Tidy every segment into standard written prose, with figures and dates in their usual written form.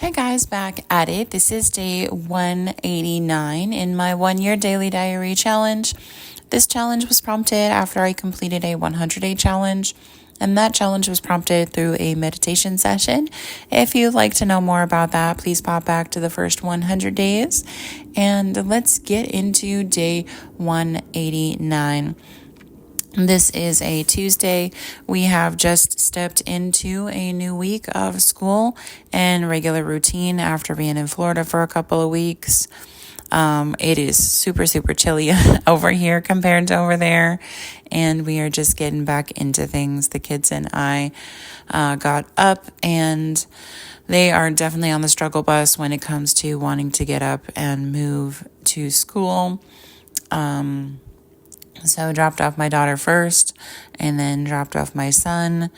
Hey guys, back at it. This is day 189 in my 1 year daily diary challenge. This challenge was prompted after I completed a 100-day challenge, and that challenge was prompted through a meditation session. If you'd like to know more about that, please pop back to the first 100 days, and let's get into day 189. This is a Tuesday. We have just stepped into a new week of school and regular routine after being in Florida for a couple of weeks. It is super, super chilly over here compared to over there, and we are just getting back into things. The kids and I got up, and they are definitely on the struggle bus when it comes to wanting to get up and move to school. So dropped off my daughter first and then dropped off my son.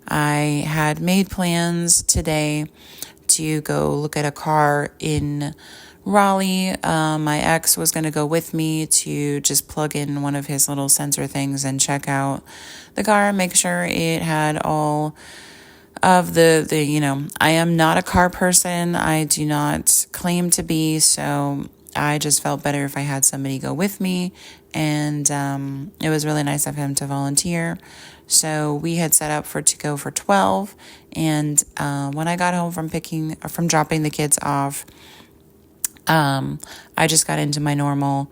I had made plans today to go look at a car in Raleigh. My ex was going to go with me to just plug in one of his little sensor things and check out the car, make sure it had all of the I am not a car person. I do not claim to be, so I just felt better if I had somebody go with me, and it was really nice of him to volunteer. So we had set up to go for 12, and when I got home from dropping the kids off, I just got into my normal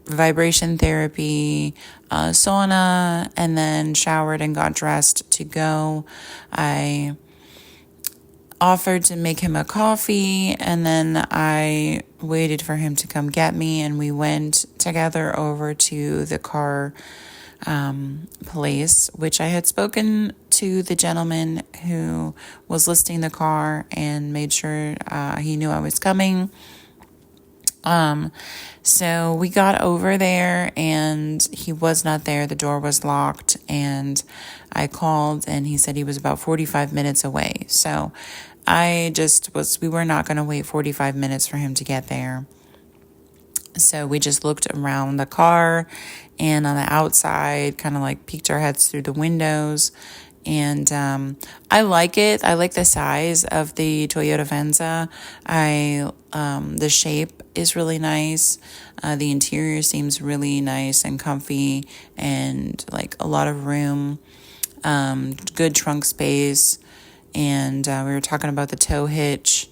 vibration therapy, sauna, and then showered and got dressed to go. I offered to make him a coffee, and then I waited for him to come get me, and we went together over to the car place, which I had spoken to the gentleman who was listing the car and made sure he knew I was coming. So we got over there and he was not there. The door was locked, and I called and he said he was about 45 minutes away. So we were not going to wait 45 minutes for him to get there. So we just looked around the car and on the outside, kind of like peeked our heads through the windows. And I like it. I like the size of the Toyota Venza. The shape is really nice. The interior seems really nice and comfy, and like a lot of room, good trunk space. And we were talking about the tow hitch.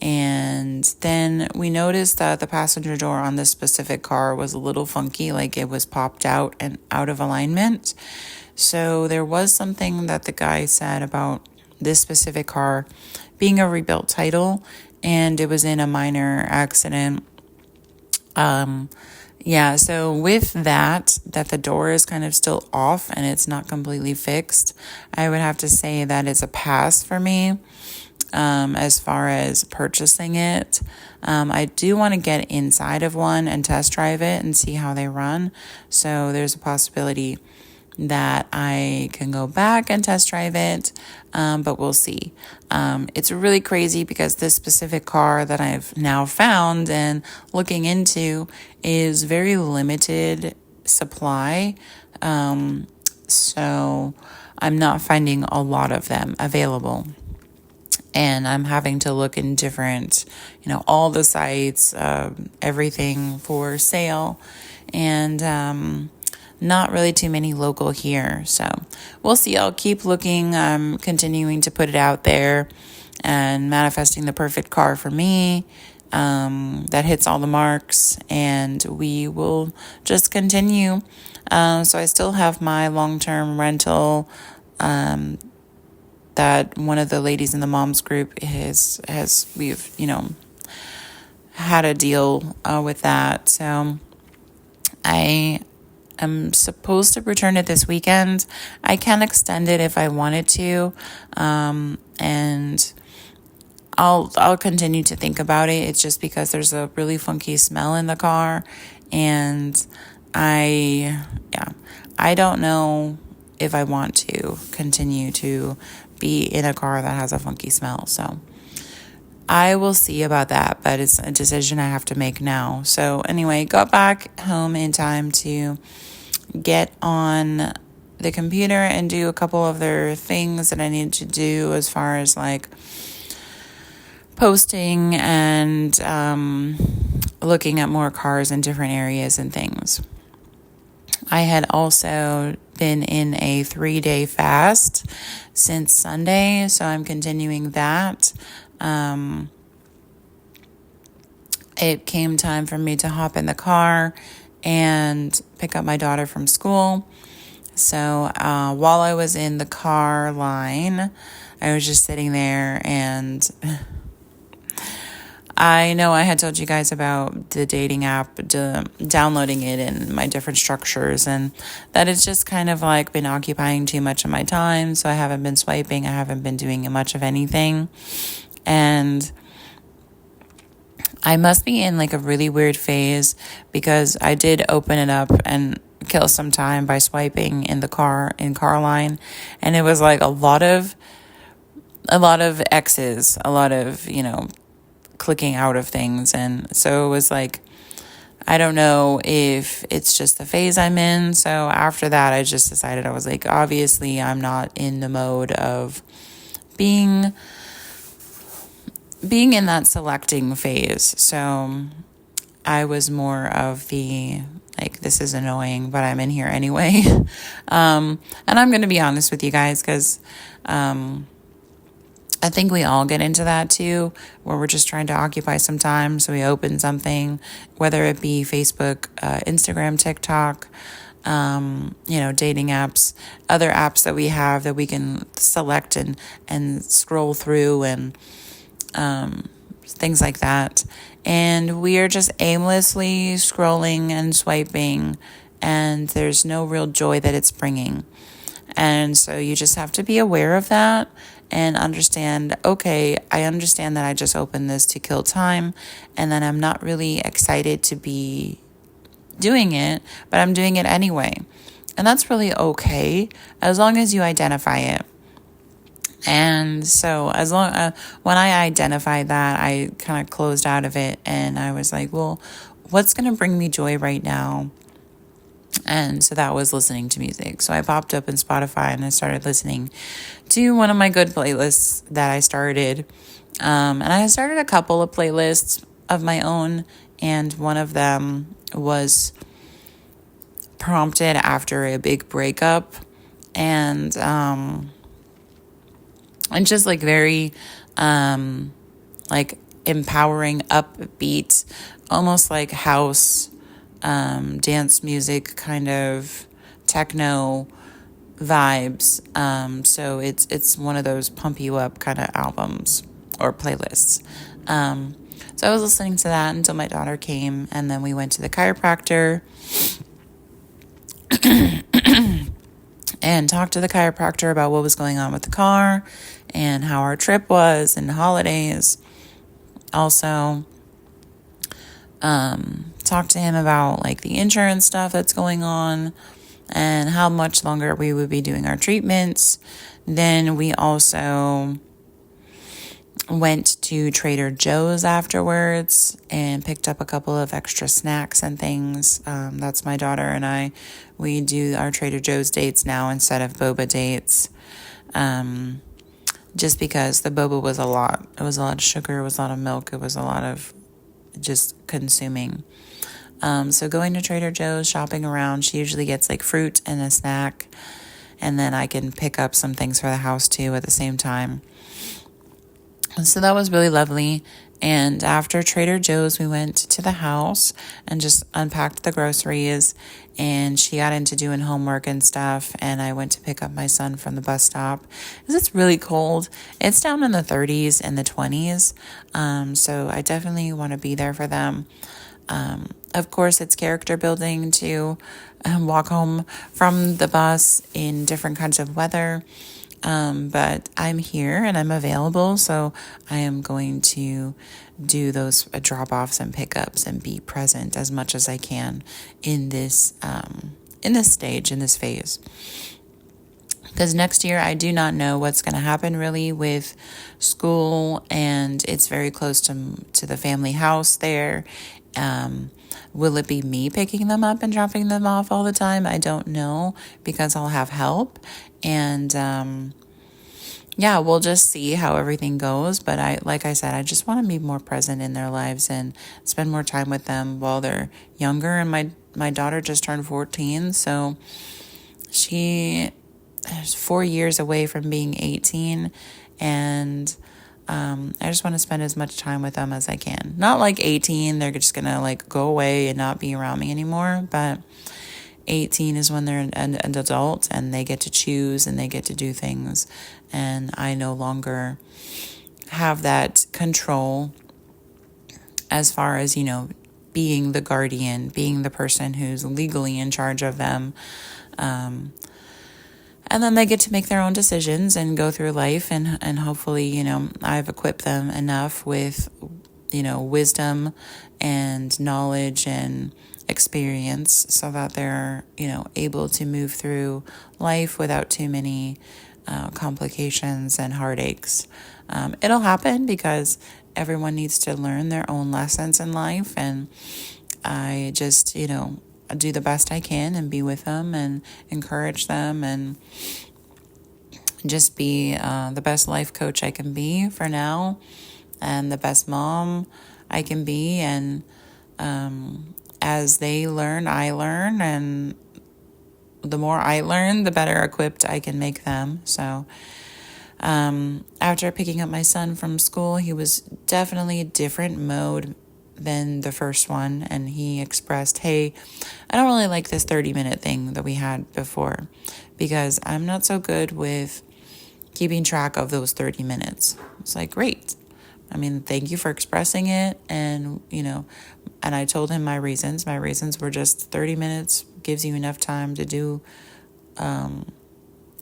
And then we noticed that the passenger door on this specific car was a little funky, like it was popped out and out of alignment. So there was something that the guy said about this specific car being a rebuilt title, and it was in a minor accident. So with that the door is kind of still off and it's not completely fixed, I would have to say that it's a pass for me. As far as purchasing it, I do want to get inside of one and test drive it and see how they run. So there's a possibility that I can go back and test drive it, but we'll see. It's really crazy because this specific car that I've now found and looking into is very limited supply. So I'm not finding a lot of them available. And I'm having to look in different, all the sites, everything for sale, and not really too many local here. So we'll see. I'll keep looking. I'm continuing to put it out there and manifesting the perfect car for me that hits all the marks, and we will just continue. So I still have my long-term rental that one of the ladies in the moms group we've had a deal with that. So I am supposed to return it this weekend. I can extend it if I wanted to, and I'll continue to think about it. It's just because there's a really funky smell in the car, and I don't know if I want to continue to be in a car that has a funky smell. So I will see about that, but it's a decision I have to make now. So anyway, got back home in time to get on the computer and do a couple of other things that I needed to do as far as like posting and looking at more cars in different areas and things. I had also been in a 3-day fast since Sunday, so I'm continuing that. It came time for me to hop in the car and pick up my daughter from school. So while I was in the car line, I was just sitting there, and I know I had told you guys about the dating app, downloading it and my different structures, and that it's just kind of like been occupying too much of my time. So I haven't been swiping. I haven't been doing much of anything. And I must be in like a really weird phase, because I did open it up and kill some time by swiping in car line, and it was like a lot of X's, a lot of, clicking out of things. And so it was like, I don't know if it's just the phase I'm in. So after that, I just decided, I was like, obviously I'm not in the mode of being in that selecting phase. So I was more of the, like, this is annoying, but I'm in here anyway. And I'm going to be honest with you guys, because I think we all get into that too, where we're just trying to occupy some time. So we open something, whether it be Facebook, Instagram, TikTok, dating apps, other apps that we have that we can select and scroll through, and things like that. And we are just aimlessly scrolling and swiping, and there's no real joy that it's bringing. And so you just have to be aware of that and understand, okay, I understand that I just opened this to kill time, and then I'm not really excited to be doing it, but I'm doing it anyway. And that's really okay, as long as you identify it. And so when I identified that, I kind of closed out of it, and I was like, well, what's going to bring me joy right now? And so that was listening to music. So I popped up in Spotify and I started listening to one of my good playlists that I started. And I started a couple of playlists of my own, and one of them was prompted after a big breakup, and just like very like empowering, upbeat, almost like house, dance music, kind of techno vibes. So it's one of those pump you up kind of albums or playlists. So I was listening to that until my daughter came, and then we went to the chiropractor and talked to the chiropractor about what was going on with the car and how our trip was and holidays. Also, talked to him about like the insurance stuff that's going on and how much longer we would be doing our treatments. Then we also went to Trader Joe's afterwards and picked up a couple of extra snacks and things. That's my daughter and I. We do our Trader Joe's dates now instead of boba dates. Just because the boba was a lot. It was a lot of sugar, it was a lot of milk, it was a lot of just consuming. So going to Trader Joe's, shopping around, she usually gets like fruit and a snack, and then I can pick up some things for the house too at the same time. So that was really lovely. And after Trader Joe's, we went to the house and just unpacked the groceries, and she got into doing homework and stuff, and I went to pick up my son from the bus stop because it's really cold. It's down in the 30s and the 20s, so I definitely want to be there for them. Of course, it's character building to walk home from the bus in different kinds of weather. But I'm here and I'm available, so I am going to do those drop-offs and pickups and be present as much as I can in this stage, in this phase. Because next year, I do not know what's going to happen really with school, and it's very close to the family house there. Will it be me picking them up and dropping them off all the time? I don't know, because I'll have help. And yeah, we'll just see how everything goes. But like I said, I just want to be more present in their lives and spend more time with them while they're younger. And my daughter just turned 14, so she is 4 years away from being 18, and I just want to spend as much time with them as I can. Not like 18, they're just gonna like go away and not be around me anymore, but 18 is when they're an adult and they get to choose and they get to do things. And I no longer have that control as far as, being the guardian, being the person who's legally in charge of them. And then they get to make their own decisions and go through life. And hopefully, I've equipped them enough with, wisdom and knowledge and experience so that they're, able to move through life without too many complications and heartaches. It'll happen because everyone needs to learn their own lessons in life. And I just, do the best I can and be with them and encourage them and just be the best life coach I can be for now and the best mom I can be. And as they learn, I learn, and the more I learn, the better equipped I can make them. So after picking up my son from school, he was definitely a different mode than the first one, and he expressed, hey, I don't really like this 30-minute thing that we had before because I'm not so good with keeping track of those 30 minutes. It's like, great. I mean, thank you for expressing it. And, and I told him my reasons. My reasons were just 30 minutes gives you enough time to do a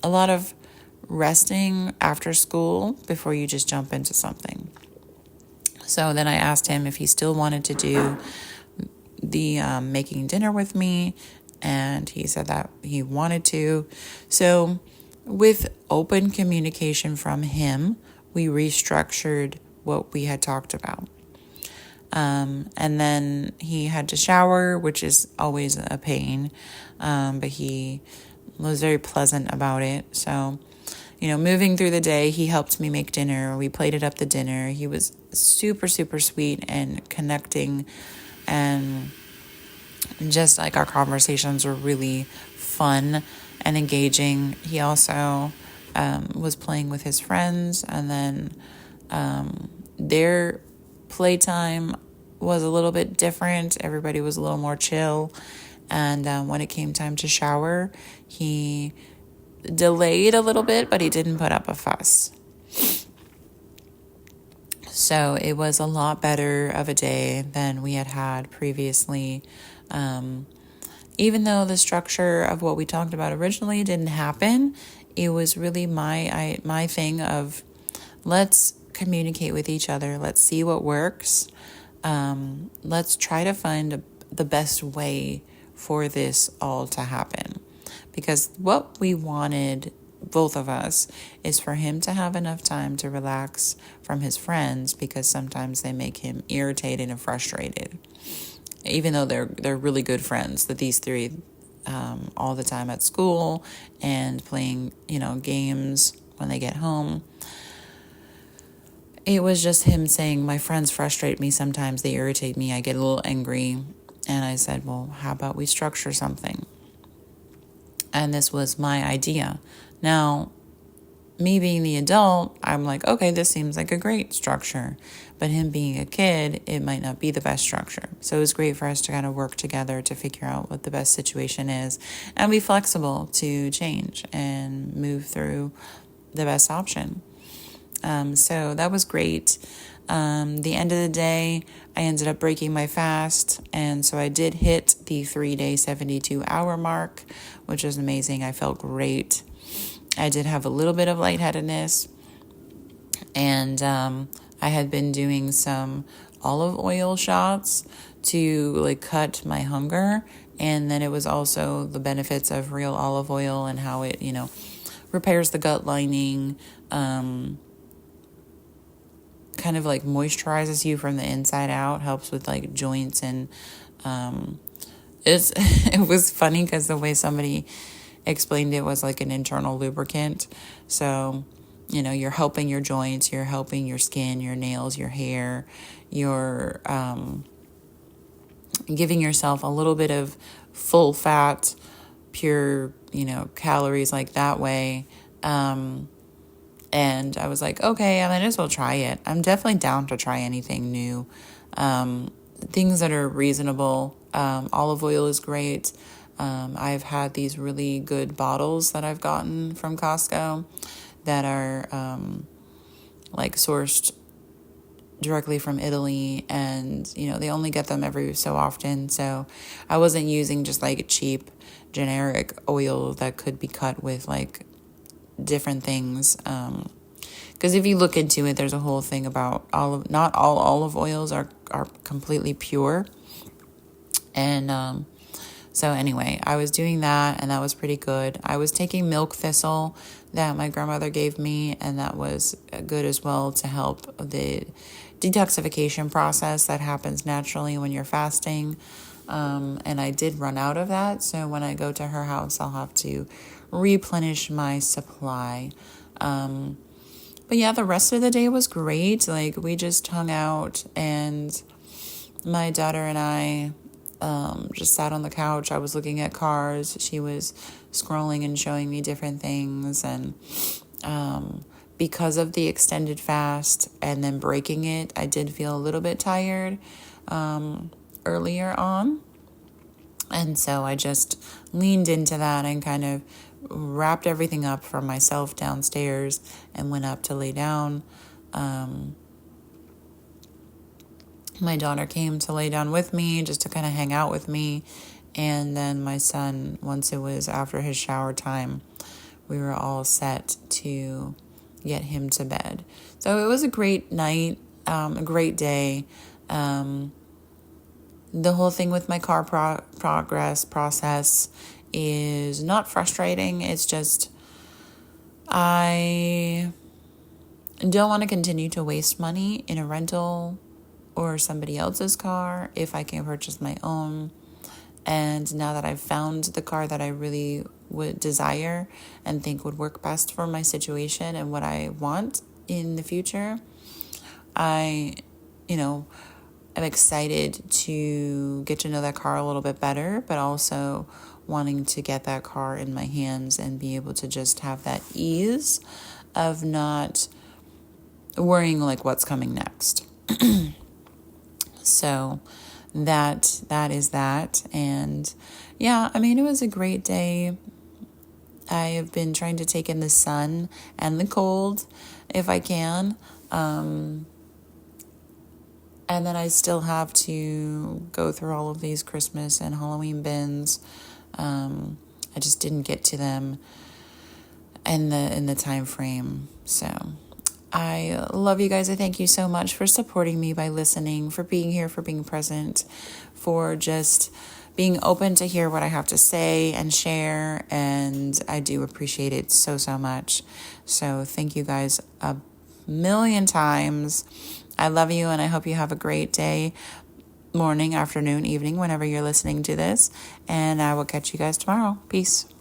lot of resting after school before you just jump into something. So then I asked him if he still wanted to do the making dinner with me, and he said that he wanted to. So with open communication from him, we restructured what we had talked about. And then he had to shower, which is always a pain, but he was very pleasant about it. So, moving through the day, he helped me make dinner. We plated up the dinner. He was super, super sweet and connecting, and just like our conversations were really fun and engaging. He also was playing with his friends, and then their playtime was a little bit different. Everybody was a little more chill, and when it came time to shower, he delayed a little bit, but he didn't put up a fuss. So it was a lot better of a day than we had previously. Even though the structure of what we talked about originally didn't happen, it was really my thing of let's communicate with each other. Let's see what works. Let's try to find the best way for this all to happen. Because what we wanted, both of us, is for him to have enough time to relax from his friends, because sometimes they make him irritated and frustrated. Even though they're really good friends, that these three all the time at school and playing, games when they get home. It was just him saying, my friends frustrate me sometimes, they irritate me, I get a little angry. And I said, well, how about we structure something? And this was my idea. Now, me being the adult, I'm like, okay, this seems like a great structure. But him being a kid, it might not be the best structure. So it was great for us to kind of work together to figure out what the best situation is and be flexible to change and move through the best option. So that was great. The end of the day, I ended up breaking my fast. And so I did hit the 3-day, 72-hour mark, which was amazing. I felt great. I did have a little bit of lightheadedness. And I had been doing some olive oil shots to cut my hunger. And then it was also the benefits of real olive oil and how it, repairs the gut lining, kind of moisturizes you from the inside out, helps with joints, and it was funny because the way somebody explained it was like an internal lubricant. So you're helping your joints, you're helping your skin, your nails, your hair, you're giving yourself a little bit of full fat, pure, calories like that way. And I was like, okay, I might as well try it. I'm definitely down to try anything new. Things that are reasonable. Olive oil is great. I've had these really good bottles that I've gotten from Costco that are like sourced directly from Italy, and they only get them every so often, so I wasn't using just like cheap generic oil that could be cut with like different things, because if you look into it, there's a whole thing about not all olive oils are completely pure. And so anyway, I was doing that, and that was pretty good. I was taking milk thistle that my grandmother gave me, and that was good as well to help the detoxification process that happens naturally when you're fasting. And I did run out of that, so when I go to her house, I'll have to replenish my supply. But yeah, the rest of the day was great. Like, we just hung out, and my daughter and I just sat on the couch. I was looking at cars. She was scrolling and showing me different things. And because of the extended fast and then breaking it, I did feel a little bit tired earlier on. And so I just leaned into that and kind of wrapped everything up for myself downstairs and went up to lay down. My daughter came to lay down with me just to kind of hang out with me. And then my son, once it was after his shower time, we were all set to get him to bed. So it was a great night, a great day. The whole thing with my car process is not frustrating. It's just I don't want to continue to waste money in a rental or somebody else's car if I can purchase my own. And now that I've found the car that I really would desire and think would work best for my situation and what I want in the future, I'm excited to get to know that car a little bit better, but also wanting to get that car in my hands and be able to just have that ease of not worrying like what's coming next. So that is that. And yeah, I mean, it was a great day. I have been trying to take in the sun and the cold if I can. And then I still have to go through all of these Christmas and Halloween bins. I just didn't get to them in the time frame. So I love you guys. I thank you so much for supporting me by listening, for being here, for being present, for just being open to hear what I have to say and share. And I do appreciate it so, so much. So thank you guys a million times. I love you, and I hope you have a great day, morning, afternoon, evening, whenever you're listening to this. And I will catch you guys tomorrow. Peace.